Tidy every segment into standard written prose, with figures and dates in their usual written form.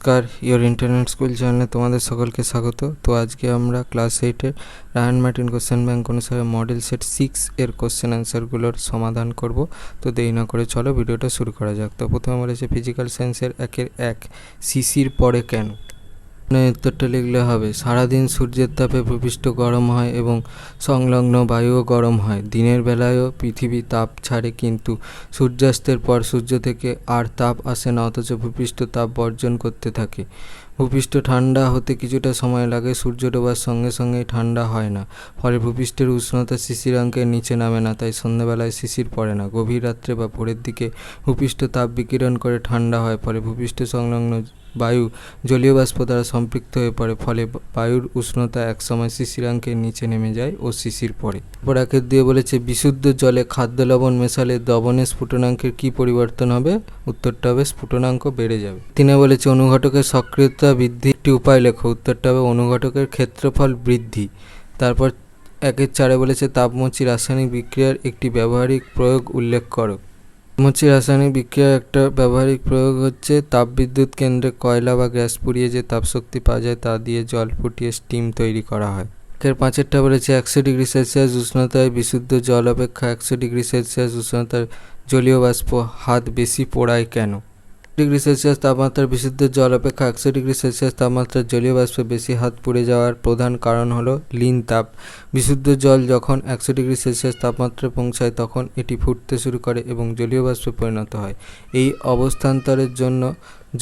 নমস্কার, your internet school চ্যানেলে তোমাদের সকলকে স্বাগত। তো আজকে আমরা ক্লাস 8-এর রায়ান মার্টিন কোশ্চেন ব্যাংক অনুসারে মডেল সেট 6 এর কোশ্চেন অ্যান্সারগুলোর সমাধান করব। তো দেরি না করে চলো ভিডিওটা শুরু করা যাক। তো প্রথমে বলেছে ফিজিক্যাল সায়েন্সের 1-1 সিসির পরে কেন। উত্তরটা লিখলে হবে, সারাদিন সূর্যের তাপে ভূপৃষ্ঠ গরম হয় এবং সংলগ্ন বায়ুও গরম হয়। দিনের বেলায়ও পৃথিবী তাপ ছাড়ে, কিন্তু সূর্যাস্তের পর সূর্য থেকে আর তাপ আসে না, অথচ ভূপৃষ্ঠ তাপ বর্জন করতে থাকে। ভূপৃষ্ঠ ঠান্ডা হতে কিছুটা সময় লাগে, সূর্য ডোবার সঙ্গে সঙ্গেই ঠান্ডা হয় না, ফলে ভূপৃষ্ঠের উষ্ণতা শিশিরাঙ্কের নিচে নামে না, তাই সন্ধ্যাবেলায় শিশির পড়ে না। গভীর রাত্রে বা ভোরের দিকে ভূপৃষ্ঠ তাপ বিকিরণ করে ঠান্ডা হয়, ফলে ভূপৃষ্ঠ সংলগ্ন বায়ু জলীয় বাষ্প দ্বারা সম্পৃক্ত হয়ে পড়ে, ফলে বায়ুর উষ্ণতা একসময় শিশিরাঙ্কের নিচে নেমে যায় ও শিশির পড়ে। এরপর একের দিয়ে বলেছে বিশুদ্ধ জলে খাদ্য লবণ মেশালে দ্রবণের স্ফুটনাঙ্কের কি পরিবর্তন হবে। উত্তরটা হবে স্ফুটনাঙ্ক বেড়ে যাবে। তিনে বলেছে অনুঘটকের সক্রিয়তা বৃদ্ধির একটি উপায় লেখো। উত্তরটা হবে অনুঘটকের ক্ষেত্রফল বৃদ্ধি। তারপর 1-4 বলেছে তাপমোচী রাসায়নিক বিক্রিয়ার একটি ব্যবহারিক প্রয়োগ উল্লেখ করো। তাপমোচী রাসায়নিক বিক্রিয়ার একটা ব্যবহারিক প্রয়োগ হচ্ছে তাপবিদ্যুৎ কেন্দ্রে কয়লা বা গ্যাস পুড়িয়ে যে তাপশক্তি পাওয়া যায় তা দিয়ে জল ফুটিয়ে স্টিম তৈরি করা হয়। 5-টা বলেছে 100 ডিগ্রি সেলসিয়াস উষ্ণতায় বিশুদ্ধ জল অপেক্ষা 100 ডিগ্রি সেলসিয়াস উষ্ণতার জলীয় বাষ্প হাত বেশি পোড়ায় কেন। ডিগ্রি সেলসিয়াস তাপমাত্রার বিশুদ্ধ জল অপেক্ষা 100 ডিগ্রি সেলসিয়াস তাপমাত্রার জলীয় বাষ্প বেশি হাত পুড়ে যাওয়ার প্রধান কারণ হলো লীন তাপ। বিশুদ্ধ জল যখন 100 ডিগ্রি সেলসিয়াস তাপমাত্রায় পৌঁছায় তখন এটি ফুটতে শুরু করে এবং জলীয় বাষ্পে পরিণত হয়। এই অবস্থান্তরের জন্য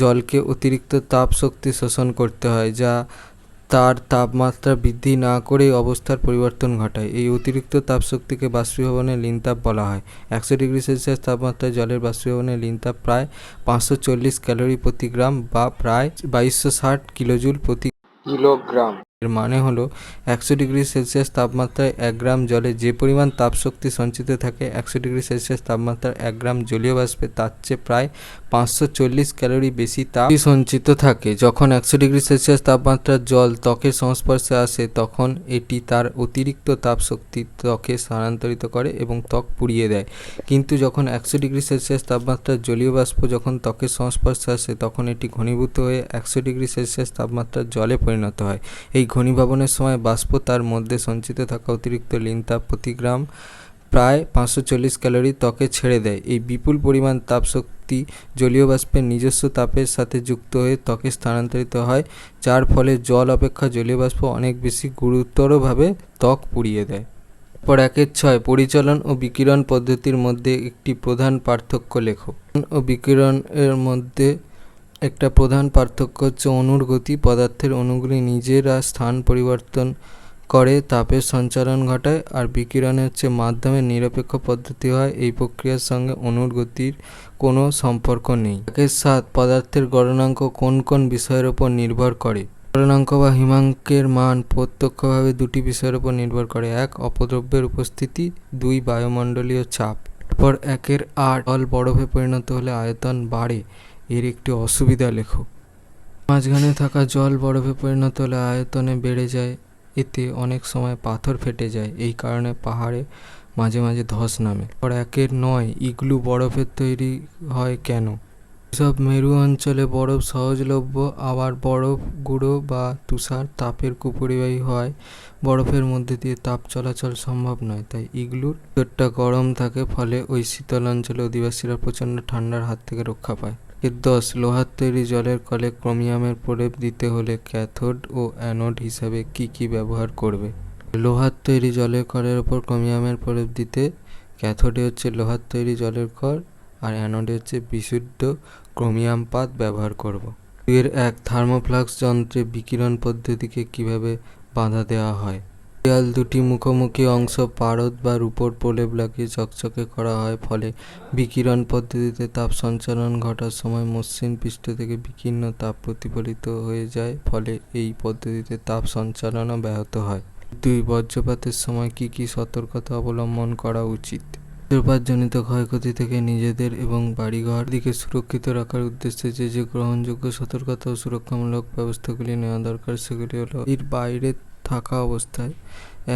জলকে অতিরিক্ত তাপ শক্তি শোষণ করতে হয়, যা তার তাপমাত্রা বৃদ্ধি না করেই অবস্থার পরিবর্তন ঘটায়। এই অতিরিক্ত তাপশক্তিকে বাষ্পীভবনের লীনতাপ বলা হয়। 100 ডিগ্রি সেলসিয়াস তাপমাত্রায় জলের বাষ্পীভবনের লীনতাপ প্রায় 540 ক্যালোরি প্রতি গ্রাম বা প্রায় 2260 কিলোজুল প্রতি কিলোগ্রাম। এর মানে হলো 100 ডিগ্রি সেলসিয়াস তাপমাত্রায় 1 গ্রাম জলে যে পরিমাণ তাপশক্তি সঞ্চিত থাকে 100 ডিগ্রি সেলসিয়াস তাপমাত্রার 1 গ্রাম জলীয় বাষ্পে তার চেয়ে প্রায় 540 ক্যালোরি বেশি তাপ সঞ্চিত থাকে। যখন 100 ডিগ্রি সেলসিয়াস তাপমাত্রার জল ত্বকের সংস্পর্শে আসে তখন এটি তার অতিরিক্ত তাপশক্তি ত্বকে স্থানান্তরিত করে এবং ত্বক পুড়িয়ে দেয়। কিন্তু যখন 100 ডিগ্রি সেলসিয়াস তাপমাত্রার জলীয় বাষ্প যখন ত্বকের সংস্পর্শে আসে তখন এটি ঘনীভূত হয়ে 100 ডিগ্রি সেলসিয়াস তাপমাত্রার জলে পরিণত হয়। এই ঘনীভবনের সময় বাষ্প তার মধ্যে সঞ্চিত থাকা অতিরিক্ত লীনতাপ প্রতি গ্রাম প্রায় 540 ক্যালোরি ত্বকে ছেড়ে দেয়। এই বিপুল পরিমাণ তাপশক্তি জলীয় বাষ্পের নিজস্ব তাপের সাথে যুক্ত হয়ে ত্বকে স্থানান্তরিত হয়, যার ফলে জল অপেক্ষা জলীয় বাষ্প অনেক বেশি গুরুতরভাবে ত্বক পুড়িয়ে দেয়। এরপর 1-6 পরিচলন ও বিকিরণ পদ্ধতির মধ্যে একটি প্রধান পার্থক্য লেখো। ও বিকিরণ এর মধ্যে একটা প্রধান পার্থক্য হচ্ছে অণুর গতি। পদার্থের অণুগুলি নিজেরা স্থান পরিবর্তন করে তাপের সঞ্চালন ঘটায়, আর বিকিরণে হচ্ছে মাধ্যমের নিরপেক্ষ পদ্ধতি হয়। এই প্রক্রিয়ার সঙ্গে অণুর গতির কোনো সম্পর্ক নেই। 1-7 পদার্থের গলনাঙ্ক কোন কোন বিষয়ের উপর নির্ভর করে। গলনাঙ্ক বা হিমাঙ্কের মান প্রত্যক্ষভাবে দুটি বিষয়ের উপর নির্ভর করে। 1 অপদ্রব্যের উপস্থিতি, 2 বায়ুমণ্ডলীয় চাপ। এরপর 1-8 জল বরফে পরিণত হলে আয়তন বাড়ে, এর একটি অসুবিধা লেখো। মাঝখানে থাকা জল বরফে পরিণত হলে আয়তনে বেড়ে যায়, এতে অনেক সময় পাথর ফেটে যায়, এই কারণে পাহাড়ে মাঝে মাঝে ধস নামে। আর 1-9 ইগলু বরফের তৈরি হয় কেন। সব মেরু অঞ্চলে বরফ সহজলভ্য, আবার বরফ গুঁড়ো বা তুষার তাপের কুপরিবাহী হয়, বরফের মধ্যে দিয়ে তাপ চলাচল সম্ভব নয়, তাই ইগলুর ভিতরটা গরম থাকে, ফলে ওই শীতল অঞ্চলে অধিবাসীরা প্রচণ্ড ঠান্ডার হাত থেকে রক্ষা পায়। 10 লোহার তৈরি জলের কলে ক্রোমিয়ামের প্রলেপ দিতে হলে ক্যাথোড ও অ্যানোড হিসাবে কি ব্যবহার করবে। লোহার তৈরি জলের কলের ওপর ক্রোমিয়ামের প্রলেপ দিতে ক্যাথোডে হচ্ছে লোহার তৈরি জলের কল আর অ্যানোডে হচ্ছে বিশুদ্ধ ক্রোমিয়াম পাত ব্যবহার করব। 2-1 থার্মোফ্লাক্স যন্ত্রে বিকিরণ পদ্ধতিকে কিভাবে বাধা দেওয়া হয়। দেয়াল দুটি মুখোমুখি অংশ পারদ বা রূপোর প্রলেপ লাগিয়ে চকচকে করা হয়, ফলে বিকিরণ পদ্ধতিতে তাপ সঞ্চালন ঘটার সময় মসৃণ পৃষ্ঠ থেকে বিকীর্ণ তাপ প্রতিফলিত হয়ে যায়, ফলে এই পদ্ধতিতে তাপ সঞ্চালনও ব্যাহত হয়। 2 বজ্রপাতের সময় কি সতর্কতা অবলম্বন করা উচিত। বজ্রপাতজনিত ক্ষয়ক্ষতি থেকে নিজেদের এবং বাড়িঘর দিকে সুরক্ষিত রাখার উদ্দেশ্যে যে গ্রহণযোগ্য সতর্কতা ও সুরক্ষামূলক ব্যবস্থাগুলি নেওয়া দরকার সেগুলি হলো এর বাইরে থাকা অবস্থায়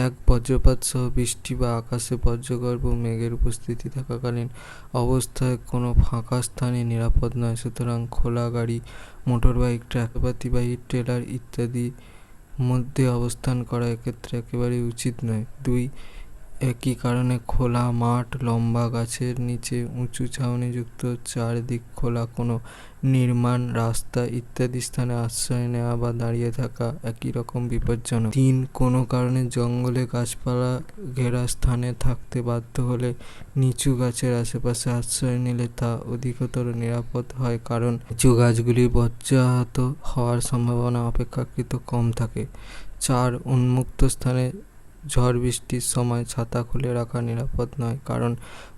এক, বজ্রপাত সহ বৃষ্টি বা আকাশে বজ্রগর্ভ মেঘের উপস্থিতি থাকাকালীন অবস্থায় কোনো ফাঁকা স্থানে নিরাপদ নয়, সুতরাং খোলা গাড়ি, মোটরবাইক, ট্রাকপাতিবাহী ট্রেলার ইত্যাদি মধ্যে অবস্থান করা এক্ষেত্রে একেবারেই উচিত নয়। 2, একই কারণে খোলা মাঠ, লম্বা গাছের নিচে, উঁচু ছাউনিযুক্ত চারদিক খোলা কোনো নির্মাণ রাস্তা ইত্যাদি স্থানে আশ্রয় নেওয়া বা দাঁড়িয়ে থাকা একই রকম বিপজ্জনক। 3, কোনো কারণে জঙ্গলে গাছপালা ঘেরা স্থানে থাকতে বাধ্য হলে নিচু গাছের আশেপাশে আশ্রয় নিলে তা অধিকতর নিরাপদ হয়, কারণ নিচু গাছগুলি বজ্রাহত হওয়ার সম্ভাবনা অপেক্ষাকৃত কম থাকে। 4, উন্মুক্ত স্থানে ঝড় বৃষ্টির সময় ছাতা খুলে রাখা নিরাপদ নয়, কারণ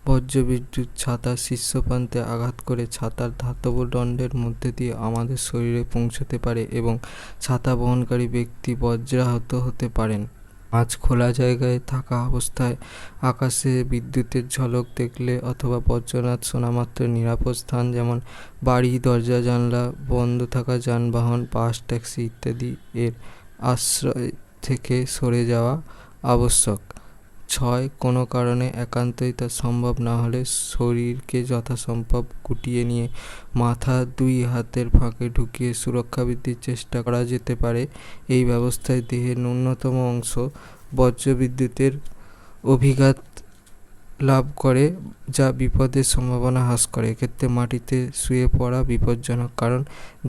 বজ্রবিদ্যুৎ ছাতার শীর্ষপ্রান্তে আঘাত করে ছাতার ধাতব দণ্ডের মধ্যে দিয়ে আমাদের শরীরে পৌঁছতে পারে এবং ছাতা বহনকারী ব্যক্তি বজ্রাহত হতে পারেন। 5, খোলা জায়গায় থাকা অবস্থায় আকাশে বিদ্যুতের ঝলক দেখলে অথবা বজ্রনাদ শোনামাত্র নিরাপদ স্থান যেমন বাড়ি, দরজা, জানলা বন্ধ থাকা যানবাহন, বাস, ট্যাক্সি ইত্যাদি এর আশ্রয় থেকে সরে যাওয়া আবশ্যক। 6, কোনো কারণে একান্তই তা সম্ভব না হলে শরীরকে যথাসম্ভব গুটিয়ে নিয়ে মাথা 2 হাতের ফাঁকে ঢুকিয়ে সুরক্ষা বৃদ্ধির চেষ্টা করা যেতে পারে। এই ব্যবস্থায় দেহের ন্যূনতম অংশ বজ্রবিদ্যুতের অভিঘাত লাভ করে, যা বিপদের সম্ভাবনা হ্রাস করে। এক্ষেত্রে মাটিতে শুয়ে পড়া বিপজ্জনক, কারণ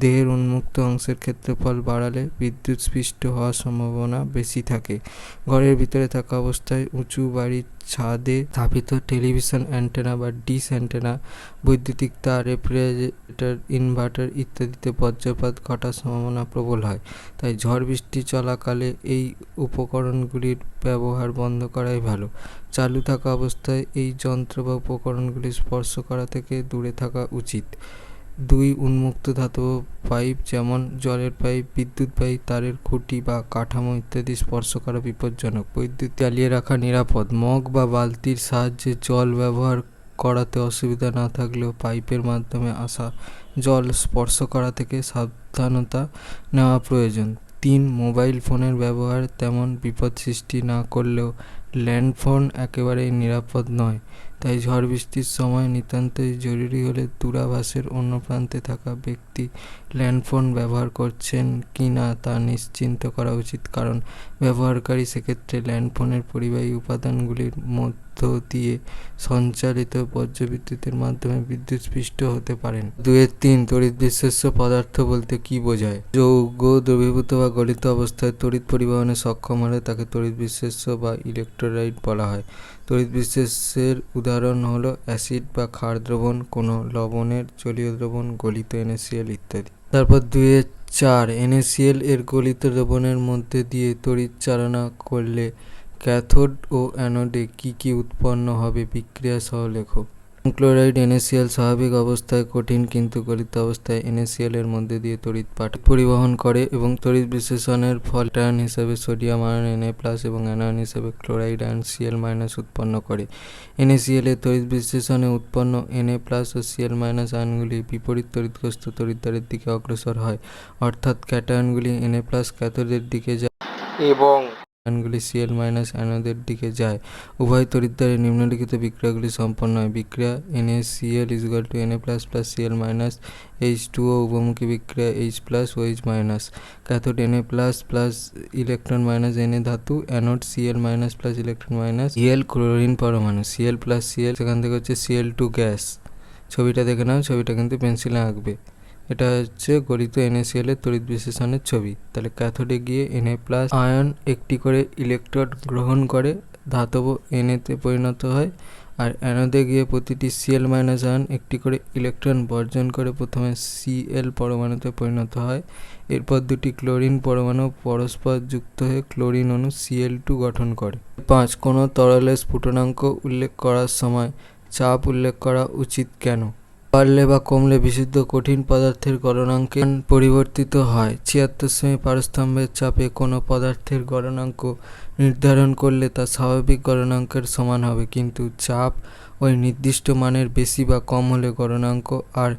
দেহের উন্মুক্ত অংশের ক্ষেত্রফল বাড়ালে বিদ্যুৎ স্পৃষ্ট হওয়ার সম্ভাবনা বেশি থাকে। ঘরের ভিতরে থাকা অবস্থায় উঁচু বাড়ির ছাদে স্থাপিত টেলিভিশন অ্যান্টেনা বা ডিশ অ্যান্টেনা, বৈদ্যুতিক তার, রেফ্রিজারেটর, ইনভার্টার ইত্যাদিতে বজ্রপাত ঘটার সম্ভাবনা প্রবল হয়। তাই ঝড় বৃষ্টি চলাকালে এই উপকরণগুলির ব্যবহার বন্ধ করাই ভালো। চালু থাকা অবস্থায় এই যন্ত্র বা উপকরণগুলি স্পর্শ করা থেকে দূরে থাকা উচিত। 2, উন্মুক্ত ধাতব পাইপ যেমন জলের পাইপ, বিদ্যুৎবাহী তারের খুঁটি বা কাঠামো ইত্যাদি স্পর্শ করা বিপজ্জনক। বৈদ্যুৎ জ্বালিয়ে রাখা নিরাপদ। মগ বা বালতির সাহায্যে জল ব্যবহার করাতে অসুবিধা না থাকলেও পাইপের মাধ্যমে আসা জল স্পর্শ করা থেকে সাবধানতা নেওয়া প্রয়োজন। 3, মোবাইল ফোনের ব্যবহার তেমন বিপদ সৃষ্টি না করলেও ল্যান্ডফোন একেবারেই নিরাপদ নয়, তাই ঝড় বৃষ্টির সময় নিতান্তই জরুরি হলে দূরাভাসের অন্য প্রান্তে থাকা ব্যক্তি ল্যান্ডফোন ব্যবহার করছেন কি না তা নিশ্চিন্ত করা উচিত, কারণ ব্যবহারকারী সেক্ষেত্রে ল্যান্ডফোনের পরিবাহী উপাদানগুলির মধ্য দিয়ে সঞ্চালিত বজ্রবিদ্যুতের মাধ্যমে বিদ্যুৎস্পৃষ্ট হতে পারেন। 2-3, তড়িৎবিশ্লেষ্য পদার্থ বলতে কি বোঝায়? যৌগ দ্রবীভূত বা গলিত অবস্থায় তড়িৎ পরিবহনে সক্ষম হলে তাকে তড়িৎবিশ্লেষ্য বা ইলেকট্রোলাইট বলা হয়। তড়িৎবিশ্লেষ্যের উদাহরণ হলো অ্যাসিড বা ক্ষার দ্রবণ, কোনো লবণের জলীয় দ্রবণ, গলিত NaCl ইত্যাদি। তারপর 2-4, NaCl এর গলিত দ্রবণের মধ্যে দিয়ে তড়িৎ চালনা করলে ক্যাথোড ও অ্যানোডে কি কি উৎপন্ন হবে বিক্রিয়া সহ লেখো। ক্লোরাইড NaCl স্বাভাবিক অবস্থায় কঠিন, কিন্তু গলিত অবস্থায় NaCl এর মধ্যে দিয়ে তড়িৎ পরিবহন করে এবং তড়িৎ বিশ্লেষণের ফল ক্যাটায়ন হিসেবে সোডিয়াম আয়ন Na+ এবং অ্যানায়ন হিসেবে ক্লোরাইড আয়ন Cl- উৎপন্ন করে। NaCl এর তড়িৎ বিশ্লেষণে উৎপন্ন Na+ ও Cl- আয়নগুলি বিপরীত তড়িৎগ্রস্ত তড়িৎদ্বারের দিকে অগ্রসর হয়, অর্থাৎ ক্যাটায়নগুলি Na+ ক্যাথোডের দিকে যায় এবং আয়নগুলি Cl- অ্যানোডের দিকে যায়। উভয় তড়িৎদ্বারে নিম্নলিখিত বিক্রিয়াগুলি সম্পন্ন হয়। বিক্রিয়া NaCl = Na+ + Cl- H2O, উভমুখী বিক্রিয়া H+ ও H-। Cathode Na+ plus electron minus Na ধাতু, anode Cl- plus electron minus Cl chlorine পরমাণু, Cl + Cl, সেখান থেকে হচ্ছে Cl2 গ্যাস। ছবিটা দেখে নাও, ছবিটা কিন্তু পেন্সিলে আঁকবে। এটা হচ্ছে গলিত NaCl এর তড়িৎ বিশ্লেষণের ছবি। তাহলে ক্যাথোডে গিয়ে Na+ আয়ন একটি করে ইলেকট্রন গ্রহণ করে ধাতব Na-তে পরিণত হয়, আর অ্যানোডে গিয়ে প্রতিটি Cl- আয়ন একটি করে ইলেকট্রন বর্জন করে প্রথমে Cl পরমাণুতে পরিণত হয়। এরপর দুটি ক্লোরিন পরমাণু পরস্পর যুক্ত হয়ে ক্লোরিন অণু Cl2 গঠন করে। 5, কোনো তরলের স্ফুটনাঙ্ক উল্লেখ করার সময় চাপ উল্লেখ করা উচিত কেন? বাড়লে বা কমলে বিশুদ্ধ কঠিন পদার্থের গলনাঙ্কে পরিবর্তিত হয়। 76 সেমি পারস্তম্ভের চাপে কোনো পদার্থের গলনাঙ্ক নির্ধারণ করলে তা স্বাভাবিক গলনাঙ্কের সমান হবে, কিন্তু চাপ ওই নির্দিষ্ট মানের বেশি বা কম হলে গলনাঙ্ক আর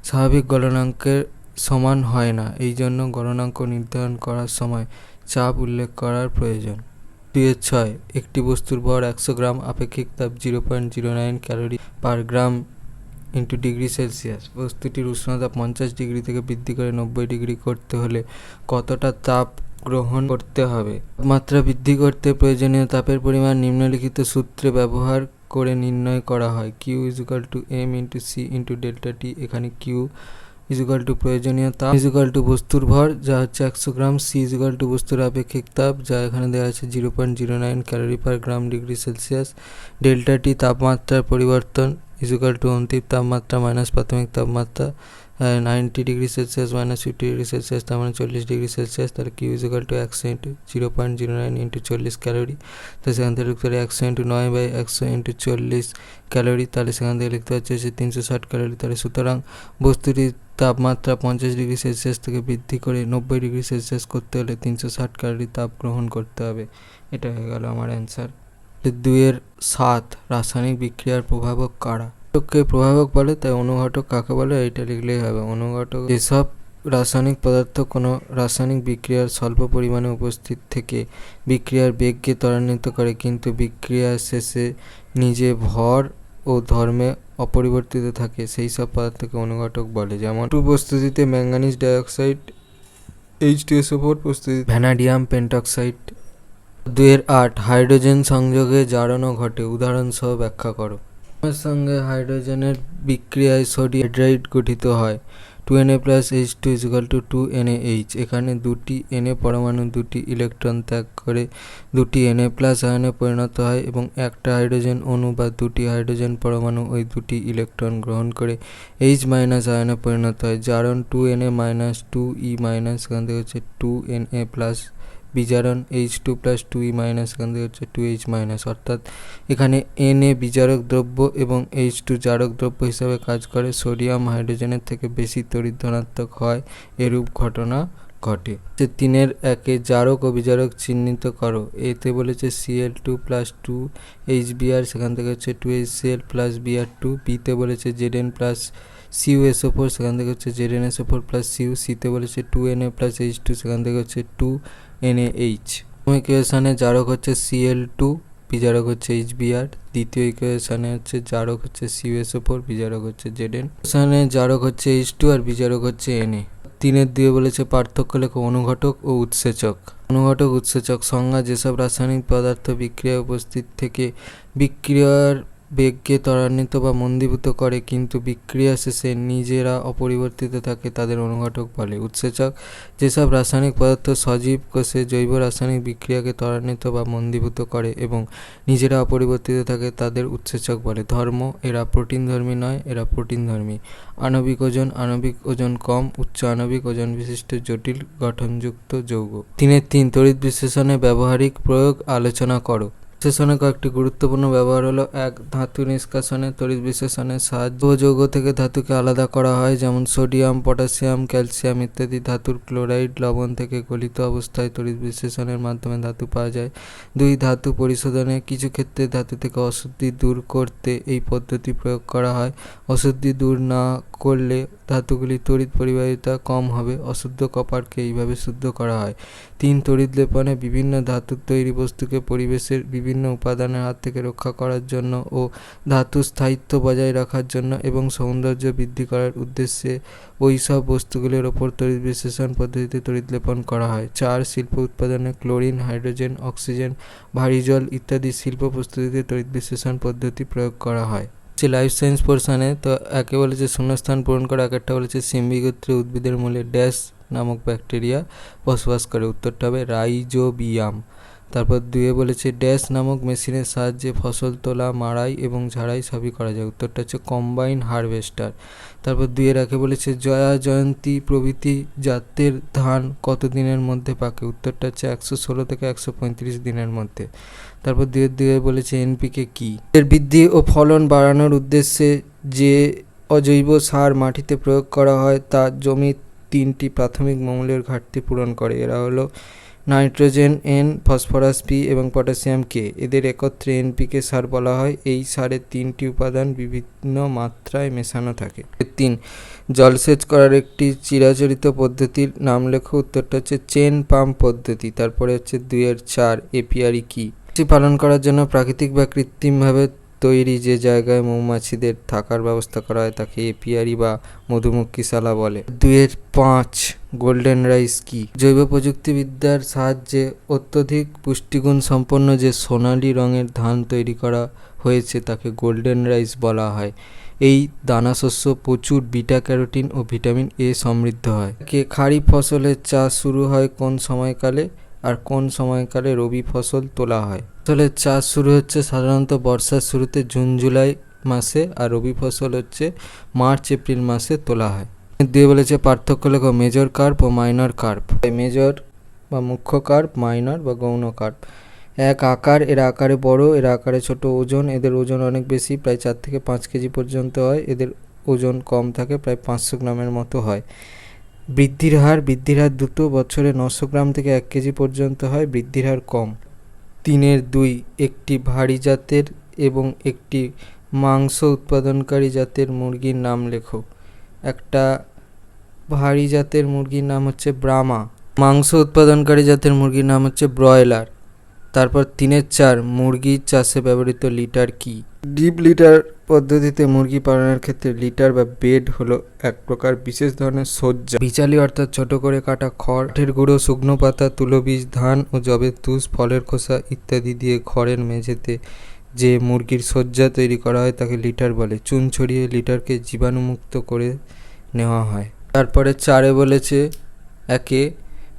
স্বাভাবিক গলনাঙ্কের সমান হয় না। এই জন্য গলনাঙ্ক নির্ধারণ করার সময় চাপ উল্লেখ করার প্রয়োজন। 2/6 একটি বস্তুর ভর 100 গ্রাম, আপেক্ষিক তাপ 0.09 calorie per gram into degree Celsius. বস্তুটির উষ্ণতা 50 ডিগ্রি থেকে বৃদ্ধি করে 90 ডিগ্রি করতে হলে কতটা তাপ গ্রহণ করতে হবে? তাপমাত্রা বৃদ্ধি করতে প্রয়োজনীয় তাপের পরিমাণ নিম্নলিখিত সূত্রে ব্যবহার করে নির্ণয় করা হয়। Q = m × c × ΔT। এখানে Q = প্রয়োজনীয় তাপ, বস্তুর ভর যা হচ্ছে 100 গ্রাম, c = বস্তুর আপেক্ষিক তাপ যা এখানে দেওয়া আছে 0.09 ক্যালোরি পার গ্রাম ডিগ্রি সেলসিয়াস। ΔT তাপমাত্রার পরিবর্তন অন্তিম তাপমাত্রা মাইনাস প্রাথমিক তাপমাত্রা 90 degree Celsius minus 50 degree Celsius, তার মানে 40 ডিগ্রি সেলসিয়াস। তাহলে Q = 100 × 0.09 × 40 ক্যালোরি। তো সেখান থেকে লিখতে পারি 100 × 9/100 × 40 ক্যালোরি। তাহলে সেখান থেকে লিখতে পারছি 360 ক্যালোরি। তাহলে সুতরাং বস্তুটির তাপমাত্রা 50 ডিগ্রি সেলসিয়াস থেকে বৃদ্ধি করে 90 ডিগ্রি সেলসিয়াস করতে হলে 360 ক্যালোরি তাপ গ্রহণ করতে হবে। এটা হয়ে গেল আমার অ্যান্সার। 2-7 রাসায়নিক বিক্রিয়ার প্রভাবক কারা? ঘটককে প্রভাবক বলে, তাই অনুঘটক কাকে বলে এইটা লিখলেই হবে। অনুঘটক যেসব রাসায়নিক পদার্থ কোনো রাসায়নিক বিক্রিয়ার স্বল্প পরিমাণে উপস্থিত থেকে বিক্রিয়ার বেগকে ত্বরান্বিত করে কিন্তু বিক্রিয়া শেষে নিজে ভর ও ধর্মে অপরিবর্তিত থাকে, সেই সব পদার্থকে অনুঘটক বলে। যেমন প্রস্তুতিতে ম্যাঙ্গানিজ ডাইঅক্সাইড H2SO4, প্রস্তুতি ভ্যানাডিয়াম পেন্টক্সাইড। 2-8 হাইড্রোজেন সংযোগে জারণও ঘটে, উদাহরণসহ ব্যাখ্যা করো। এর সঙ্গে হাইড্রোজেনের বিক্রিয়ায় সোডিয়াম হাইড্রাইড গঠিত হয়। 2Na+H2 = 2NaH। এখানে দুটি Na পরমাণু দুটি ইলেকট্রন ত্যাগ করে দুটি Na+ আয়নে পরিণত হয় এবং একটা হাইড্রোজেন অণু বা দুটি হাইড্রোজেন পরমাণু ওই দুটি ইলেকট্রন গ্রহণ করে H- আয়নে পরিণত হয়। জারণ 2Na- 2E- এখান থেকে হচ্ছে 2Na+, বিজারণ H2 + 2E- এখান থেকে হচ্ছে 2H-, অর্থাৎ এখানে Na বিজারক দ্রব্য এবং H2 জারক দ্রব্য হিসাবে কাজ করে। সোডিয়াম হাইড্রোজেনের থেকে বেশি তড়িৎ ধনাত্মক হয়, এরূপ ঘটনা ঘটে। 3-1 জারক ও বিজারক চিহ্নিত করো। এতে বলেছে Cl2 + 2HBr, সেখান থেকে হচ্ছে 2HCl + Br2। বিতে বলেছে Zn + CuSO4, সেখান থেকে হচ্ছে ZnSO4 + Cu। সিতে বলেছে 2Na + H2, সেখান থেকে হচ্ছে 2NaH। প্রথম ইকুয়েশনে জারক হচ্ছে Cl2, বিজারক হচ্ছে HBr। দ্বিতীয় ইকুয়েশনে হচ্ছে জারক হচ্ছে CuSO4, বিজারক হচ্ছে Zn। ইকুয়েশনে জারক হচ্ছে H2 আর বিজারক হচ্ছে Na। 3-2 বলেছে পার্থক্য লেখো অনুঘটক ও উৎসেচক। অনুঘটক উৎসেচক সংজ্ঞা: যেসব রাসায়নিক পদার্থ বিক্রিয়ায় উপস্থিত থেকে বিক্রিয়ার বেগকে ত্বরান্বিত বা মন্দীভূত করে কিন্তু বিক্রিয়া শেষে নিজেরা অপরিবর্তিত থাকে তাদের অনুঘটক বলে। উৎসেচক: যেসব রাসায়নিক পদার্থ সজীব কোষে জৈব রাসায়নিক বিক্রিয়াকে ত্বরান্বিত বা মন্দীভূত করে এবং নিজেরা অপরিবর্তিত থাকে তাদের উৎসেচক বলে। ধর্ম: এরা প্রোটিনধর্মী নয়, এরা প্রোটিনধর্মী। আণবিক ওজন: আণবিক ওজন কম, উচ্চ আণবিক ওজন বিশিষ্ট জটিল গঠনযুক্ত যৌগ। 3-3 তড়িৎ বিশ্লেষণে ব্যবহারিক প্রয়োগ আলোচনা করো। বিশ্লেষণে কয়েকটি গুরুত্বপূর্ণ ব্যবহার হলো: 1 ধাতু নিষ্কাশনে তড়িৎ বিশ্লেষণের সাহায্যে যৌগ থেকে ধাতুকে আলাদা করা হয়, যেমন সোডিয়াম, পটাশিয়াম, ক্যালসিয়াম ইত্যাদি ধাতুর ক্লোরাইড লবণ থেকে গলিত অবস্থায় তড়িৎ বিশ্লেষণের মাধ্যমে ধাতু পাওয়া যায়। 2 ধাতু পরিশোধনে কিছু ক্ষেত্রে ধাতু থেকে অশুদ্ধি দূর করতে এই পদ্ধতি প্রয়োগ করা হয়। অশুদ্ধি দূর না করলে ধাতুগুলির তড়িৎ পরিবাহিতা কম হবে। অশুদ্ধ কপারকে এইভাবে শুদ্ধ করা হয়। 3 তড়িৎ লেপনে বিভিন্ন ধাতুর তৈরি বস্তুকে পরিবেশের বিভিন্ন উপাদানের হাত থেকে রক্ষা করার জন্য ও ধাতুর স্থায়িত্ব বজায় রাখার জন্য এবং সৌন্দর্য বৃদ্ধি করার উদ্দেশ্যে ওই সব বস্তুগুলির ওপর তড়িৎ বিশ্লেষণ পদ্ধতিতে তড়িৎ লেপন করা হয়। 4 শিল্প উৎপাদনে ক্লোরিন, হাইড্রোজেন, অক্সিজেন, ভারী জল ইত্যাদি শিল্প প্রস্তুতিতে তড়িৎ বিশ্লেষণ পদ্ধতি প্রয়োগ করা হয়। লাইফ সায়েন্স পোর্শনে তো একে বলেছে শূন্যস্থান পূরণ করা, একটা বলেছে সিম্বিগোত্রী উদ্ভিদের মূলে ড্যাশ নামক ব্যাকটেরিয়া বসবাস করে, উত্তরটা হবে রাইজোবিয়াম। তারপর 2 বলেছে ড্যাশ নামক মেশিনের সাহায্যে ফসল তোলা, মাড়াই এবং ঝাড়াই সবই করা যায়, উত্তরটা হচ্ছে কম্বাইন হারভেস্টার। তারপর 2 বলেছে জয়া, জয়ন্তী প্রভৃতি জাতের ধান কত দিনের মধ্যে পাকে, উত্তরটা হচ্ছে 116 থেকে 135 দিনের মধ্যে। তারপর 2 বলেছে এনপিকে কি? এর বৃদ্ধি ও ফলন বাড়ানোর উদ্দেশ্যে যে অজৈব সার মাটিতে প্রয়োগ করা হয় তা জমির 3টি প্রাথমিক মৌলের ঘাটতি পূরণ করে। এরা হলো নাইট্রোজেন N, ফসফরাস P এবং পটাশিয়াম K। এদের একত্রে NPK সার বলা হয়। এই সারে 3টি উপাদান বিভিন্ন মাত্রায় মেশানো থাকে। 3. জলসেচ করার একটি চিরাচরিত পদ্ধতির নাম লেখো। উত্তরটা হচ্ছে চেন পাম্প পদ্ধতি। তারপরে হচ্ছে 2-4 এপিয়ারি কি? মৌমাছি পালন করার জন্য প্রাকৃতিক বা কৃত্রিমভাবে তৈরি যে জায়গায় মৌমাছিদের থাকার ব্যবস্থা করা হয় তাকে এপিয়ারি বা মধুমক্ষিশালা বলে। 2-5 গোল্ডেন রাইস কি? জৈব প্রযুক্তিবিদ্যার সাহায্যে অত্যধিক পুষ্টিগুণ সম্পন্ন যে সোনালী রঙের ধান তৈরি করা হয়েছে তাকে গোল্ডেন রাইস বলা হয়। এই দানাশস্য প্রচুর বিটা ক্যারোটিন ও ভিটামিন A সমৃদ্ধ হয়। খারিফ ফসলের চাষ শুরু হয় কোন সময়কালে আর কোন সময়কালে রবি ফসল তোলা হয়? ফসলের চাষ শুরু হচ্ছে সাধারণত বর্ষার শুরুতে জুন-জুলাই মাসে, আর রবি ফসল হচ্ছে মার্চ-এপ্রিল মাসে তোলা হয়। দিয়ে বলেছে পার্থক্য লেখো মেজর কার্প ও মাইনর কার্প। মেজর বা মুখ্য কার্প, মাইনর বা গৌণ কার্প। এক আকার, এরা আকারে বড়, এরা আকারে ছোট। ওজন, এদের ওজন অনেক বেশি, প্রায় 4 থেকে 5 কেজি পর্যন্ত হয়। এদের ওজন কম থাকে, প্রায় 500 গ্রামের মতো হয়। বৃদ্ধির হার দ্রুত, বছরে 900 গ্রাম থেকে 1 কেজি পর্যন্ত হয়। বৃদ্ধির হার কম। 3-2 একটি ভারী জাতের এবং একটি মাংস উৎপাদনকারী জাতের মুরগির নাম লেখো। একটা ভারী জাতের মুরগির নাম হচ্ছে ব্রাহ্মা। মাংস উৎপাদনকারী জাতের মুরগির নাম হচ্ছে ব্রয়লার। তারপর 3-4 মুরগি চাষে ব্যবহৃত লিটার কি? ডিপ লিটার পদ্ধতিতে মুরগি পালনের ক্ষেত্রে লিটার বা বেড হলো এক প্রকার বিশেষ ধরনের সজ্জা। বিচালি অর্থাৎ ছোট করে কাটা খড়, কাঠের গুঁড়ো, শুকনো পাতা, তুলো বীজ, ধান ও যবের তুষ, ফলের খোসা ইত্যাদি দিয়ে ঘরের মেঝেতে যে মুরগির সজ্জা তৈরি করা হয় তাকে লিটার বলে। চুন ছড়িয়ে লিটারকে জীবাণুমুক্ত করে নেওয়া হয়। তারপরে 4 বলেছে 1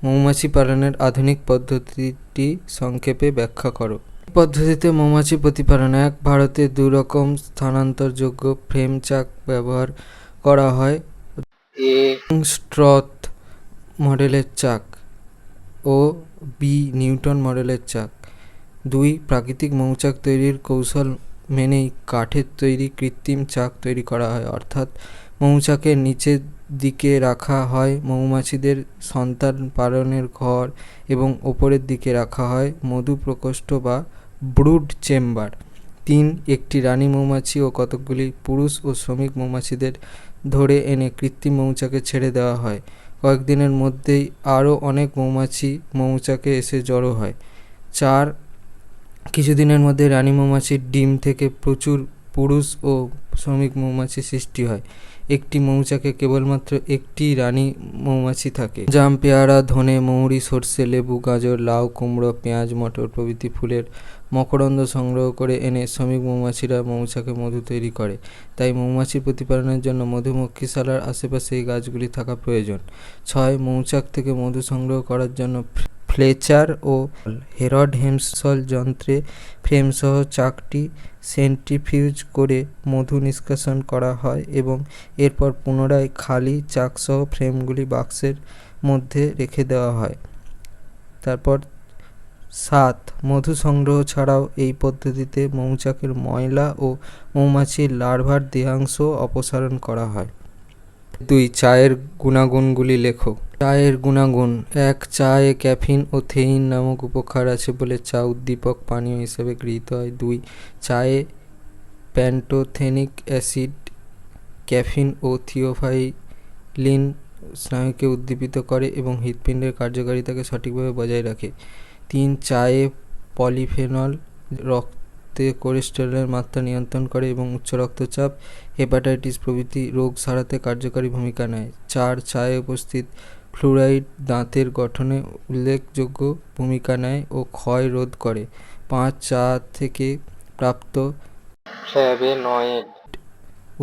মৌমাছি পালনের আধুনিক পদ্ধতিটি সংক্ষেপে ব্যাখ্যা করো। পদ্ধতিতে মৌমাছি প্রতিপালন। 1 ভারতে 2 রকম স্থানান্তরযোগ্য ফ্রেম চাক ব্যবহার করা হয়। স্ট্রথ মডেলের চাক ও বি নিউটন মডেলের চাক। 2 প্রাকৃতিক মৌচাক তৈরির কৌশল মেনেই কাঠের তৈরি কৃত্রিম চাক তৈরি করা হয়, অর্থাৎ মৌচাকের নিচের দিকে রাখা হয় মৌমাছিদের সন্তান পালনের ঘর এবং ওপরের দিকে রাখা হয় মধু প্রকোষ্ঠ বা ব্রুড চেম্বার। 3 একটি রানী মৌমাছি ও কতকগুলি পুরুষ ও শ্রমিক মৌমাছিদের ধরে এনে কৃত্রিম মৌচাকে ছেড়ে দেওয়া হয়। কয়েকদিনের মধ্যেই আরও অনেক মৌমাছি মৌচাকে এসে জড়ো হয়। 4 কিছুদিনের মধ্যে রানী মৌমাছির ডিম থেকে প্রচুর পুরুষ ও শ্রমিক মৌমাছি সৃষ্টি হয়। একটি মৌচাকে কেবলমাত্র একটি রানী মৌমাছি থাকে। জাম, পেয়ারা, ধনে, মৌরি, সর্ষে, লেবু, গাজর, লাউ, কুমড়ো, পেঁয়াজ, মটর প্রভৃতি ফুলের মকরন্দ সংগ্রহ করে এনে শ্রমিক মৌমাছিরা মৌচাকে মধু তৈরি করে। তাই মৌমাছি প্রতিপালনের জন্য মধুমক্ষিশালার আশেপাশে এই গাছগুলি থাকা প্রয়োজন। 6 মৌচাক থেকে মধু সংগ্রহ করার জন্য ফ্লেচার ও হেরড হেমসল যন্ত্রে ফ্রেমসহ চাকটি সেন্ট্রিফিউজ করে মধু নিষ্কাশন করা হয় এবং এরপর পুনরায় খালি চাকসহ ফ্রেমগুলি বাক্সের মধ্যে রেখে দেওয়া হয়। তারপর 7 মধু সংগ্রহ ছাড়াও এই পদ্ধতিতে মৌচাকের ময়লা ও মৌমাছির লার্ভার দেহাংশ অপসারণ করা হয়। 2 চায়ের গুণাগুণগুলি লেখো। চায়ের গুণাগুণ। 1 চায়ে ক্যাফিন ও থেইন নামক উপকার আছে বলে চা উদ্দীপক পানীয় হিসেবে গৃহীত হয়। 2 চায়ে প্যান্টোথেনিক অ্যাসিড, ক্যাফিন ও থিওফাইলিন স্নায়ুকে উদ্দীপিত করে এবং হৃৎপিণ্ডের কার্যকারিতাকে সঠিকভাবে বজায় রাখে। 3 চায়ে পলিফেনল রক্তে কোলেস্টেরলের মাত্রা নিয়ন্ত্রণ করে এবং উচ্চ রক্তচাপ, হেপাটাইটিস প্রভৃতি রোগ সারাতে কার্যকরী ভূমিকা নেয়। 4 চায়ে উপস্থিত ফ্লুরাইড দাঁতের গঠনে উল্লেখযোগ্য ভূমিকা নেয় ও ক্ষয় রোধ করে। 5 চা থেকে প্রাপ্ত ফ্ল্যাভোনয়েড,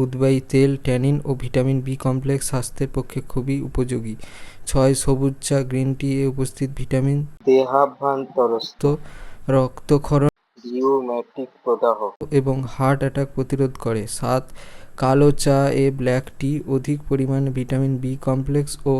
উদ্বায়ী তেল, ট্যানিন ও ভিটামিন বি কমপ্লেক্স স্বাস্থ্যের পক্ষে খুবই উপযোগী। 6 সবুজ চা গ্রিন টি এ উপস্থিত ভিটামিন দেহাভ্যন্তরস্থ রক্তক্ষরণ, রিউম্যাটিক প্রদাহ এবং হার্ট অ্যাটাক প্রতিরোধ করে। 7 কালো চা এ ব্ল্যাক টি অধিক পরিমাণে ভিটামিন বি কমপ্লেক্স ও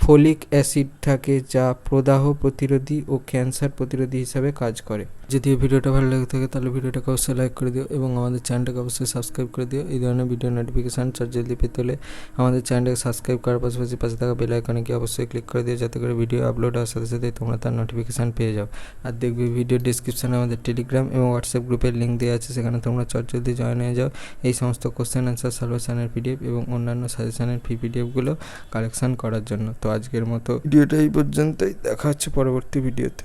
ফোলিক অ্যাসিড থাকে, যা প্রদাহ প্রতিরোধী ও ক্যান্সার প্রতিরোধী হিসাবে কাজ করে। যদি এই ভিডিওটা ভালো লেগে থাকে তাহলে ভিডিওটাকে অবশ্যই লাইক করে দিও এবং আমাদের চ্যানেলটাকে অবশ্যই সাবস্ক্রাইব করে দিও। এই ধরনের ভিডিও নোটিফিকেশান জলদি পেতে হলে আমাদের চ্যানেলটাকে সাবস্ক্রাইব করার পাশাপাশি পাশে থাকা বেল আইকনে গিয়ে অবশ্যই ক্লিক করে দিও, যাতে করে ভিডিও আপলোড হওয়ার সাথে সাথে তোমরা তার নোটিফিকেশান পেয়ে যাও। আর দেখবে ভিডিও ডিসক্রিপশানে আমাদের টেলিগ্রাম এবং হোয়াটসঅ্যাপ গ্রুপের লিঙ্ক দেওয়া আছে, সেখানে তোমরা জলদি জয়েন হয়ে যাও। এই সমস্ত কোশ্চেন অ্যান্সার সলিউশনের পিডিএফ এবং অন্যান্য সাজেশনের পিডিএফগুলো কালেকশন করার জন্য। তো আজকের মতো ভিডিওটা এই পর্যন্তই, দেখা হচ্ছে পরবর্তী ভিডিওতে।